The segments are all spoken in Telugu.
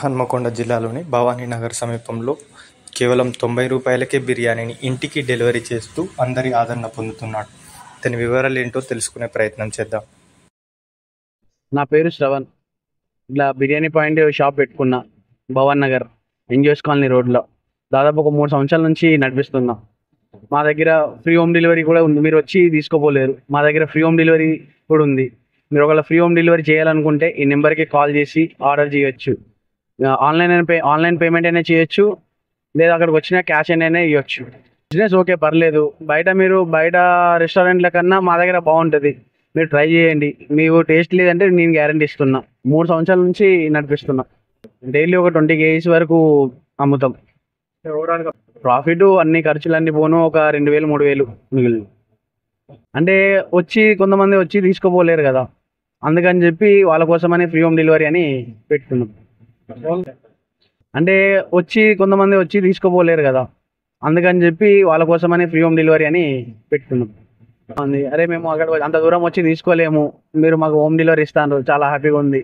హన్మకొండ జిల్లాలోని భవానీనగర్ సమీపంలో కేవలం 90 రూపాయలకే బిర్యానీని ఇంటికి డెలివరీ చేస్తూ అందరి ఆదరణ పొందుతున్నాడు. ఇతని వివరాలేంటో తెలుసుకునే ప్రయత్నం చేద్దాం. నా పేరు శ్రవణ్. ఇలా బిర్యానీ పాయింట్ షాప్ పెట్టుకున్నా భవన్ నగర్ ఎన్జిఓస్ కాలనీ రోడ్లో. దాదాపు ఒక 3 సంవత్సరాల నుంచి నడిపిస్తున్నా. మా దగ్గర ఫ్రీ హోమ్ డెలివరీ కూడా ఉంది. మీరు వచ్చి తీసుకోపోలేరు. మా దగ్గర ఫ్రీ హోమ్ డెలివరీ కూడా ఉంది. మీరు ఒకవేళ ఫ్రీ హోమ్ డెలివరీ చేయాలనుకుంటే ఈ నెంబర్కి కాల్ చేసి ఆర్డర్ చేయొచ్చు. ఆన్లైన్ పేమెంట్ అయినా చేయొచ్చు, లేదా అక్కడికి వచ్చిన క్యాష్ అయినా ఇవ్వచ్చు. బిజినెస్ ఓకే, పర్లేదు. బయట రెస్టారెంట్ల కన్నా మా దగ్గర బాగుంటుంది. మీరు ట్రై చేయండి. మీకు టేస్ట్ లేదంటే నేను గ్యారంటీ ఇస్తున్నా. 3 సంవత్సరాల నుంచి నడిపిస్తున్నా. డైలీ ఒక 20 కేజీస్ వరకు అమ్ముతాం. ప్రాఫిట్ అన్ని ఖర్చులన్నీ పోను ఒక 2000 3000 మిగిలిన. అంటే కొంతమంది వచ్చి తీసుకోపోలేరు కదా, అందుకని చెప్పి వాళ్ళ కోసమని ఫ్రీ హోమ్ డెలివరీ అని పెట్టుకున్నాం. అంటే కొంతమంది వచ్చి తీసుకోపోలేరు కదా, అందుకని చెప్పి వాళ్ళ కోసమని ఫ్రీ హోమ్ డెలివరీ అని పెట్టుకున్నాం. అరే మేము అక్కడ అంత దూరం వచ్చి తీసుకోలేము, మీరు మాకు హోమ్ డెలివరీ ఇస్తాను, చాలా హ్యాపీగా ఉంది.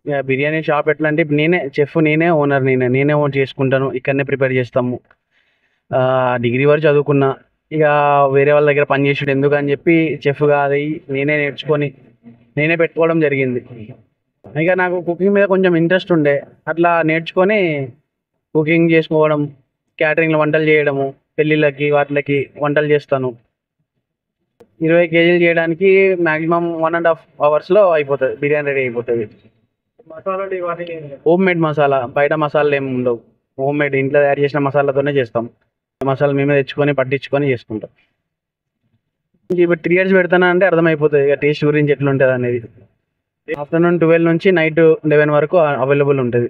ఇక బిర్యానీ షాప్ ఎట్లా అంటే నేనే చెఫ్, నేనే ఓనర్, నేనే ఓన్ చేసుకుంటాను. ఇక్కడనే ప్రిపేర్ చేస్తాము. డిగ్రీ వరకు చదువుకున్నా. ఇక వేరే వాళ్ళ దగ్గర పని చేసాడు ఎందుకని చెప్పి చెఫ్ కాదు, నేనే నేర్చుకొని నేనే పెట్టుకోవడం జరిగింది. ఇక నాకు కుకింగ్ మీద కొంచెం ఇంట్రెస్ట్ ఉండే, అట్లా నేర్చుకొని కుకింగ్ చేసుకోవడం, క్యాటరింగ్లో వంటలు చేయడము, పెళ్ళిళ్ళకి వాటికి వంటలు చేస్తాను. 20 కేజీలు చేయడానికి మ్యాక్సిమం 1.5 అవర్స్లో అయిపోతుంది, బిర్యానీ రెడీ అయిపోతుంది. హోమ్ మేడ్ మసాలా, బయట మసాలాలు ఏమి ఉండవు. హోమ్ మేడ్ ఇంట్లో తయారు చేసిన మసాలాతోనే చేస్తాం. మసాలా మేమే తెచ్చుకొని పట్టించుకొని చేసుకుంటాం. ఇప్పుడు 3 ఇయర్స్ పెడతానా అంటే అర్థమైపోతుంది ఇక టేస్ట్ గురించి ఎట్లా ఉంటుంది అనేది. ఆఫ్టర్నూన్ 12 నుంచి నైట్ 11 వరకు అవైలబుల్ ఉంటుంది.